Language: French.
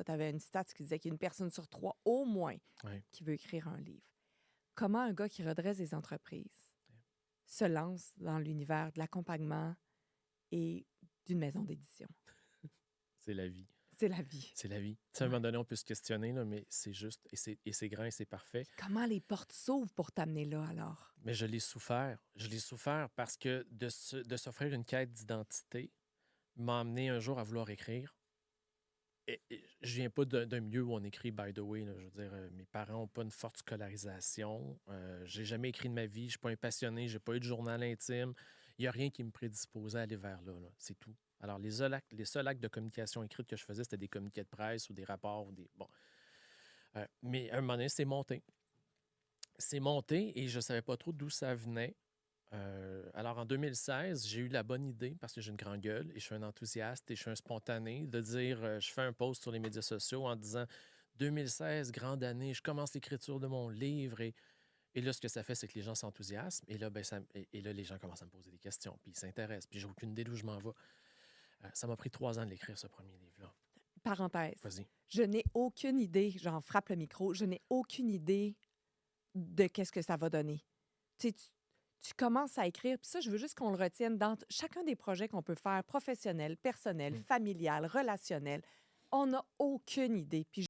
Tu avais une stat qui disait qu'il y a une personne sur 3 au moins Ouais. qui veut écrire un livre. Comment un gars qui redresse des entreprises se lance dans l'univers de l'accompagnement et d'une maison d'édition? C'est la vie. C'est la vie. C'est la vie. Tu sais, à un Ouais. moment donné, on peut se questionner, là, mais c'est juste, et c'est grand et c'est parfait. Comment les portes s'ouvrent pour t'amener là, alors? Mais je l'ai souffert. Je l'ai souffert parce que de s'offrir une quête d'identité m'a amené un jour à vouloir écrire. Et je viens pas d'un milieu où on écrit, by the way. Là, je veux dire, mes parents n'ont pas une forte scolarisation. J'ai jamais écrit de ma vie. Je suis pas un passionné. J'ai pas eu de journal intime. Il n'y a rien qui me prédisposait à aller vers là. C'est tout. Alors, les seuls actes de communication écrite que je faisais, c'était des communiqués de presse ou des rapports. Ou des... Bon. Mais à un moment donné, c'est monté. C'est monté et je ne savais pas trop d'où ça venait. Alors, en 2016, j'ai eu la bonne idée, parce que j'ai une grande gueule et je suis un enthousiaste et je suis un spontané, de dire, je fais un post sur les médias sociaux en disant 2016, grande année, je commence l'écriture de mon livre. Et là, ce que ça fait, c'est que les gens s'enthousiasment. Et là, et là, les gens commencent à me poser des questions, puis ils s'intéressent, puis j'ai aucune idée d'où je m'en vais. Ça m'a pris 3 ans de l'écrire, ce premier livre-là. Parenthèse. Vas-y. Je n'ai aucune idée, j'en frappe le micro, je n'ai aucune idée de qu'est-ce que ça va donner. Tu sais, tu commences à écrire, puis ça, je veux juste qu'on le retienne dans chacun des projets qu'on peut faire, professionnel, personnel, Mm. familial, relationnel. On n'a aucune idée. Puis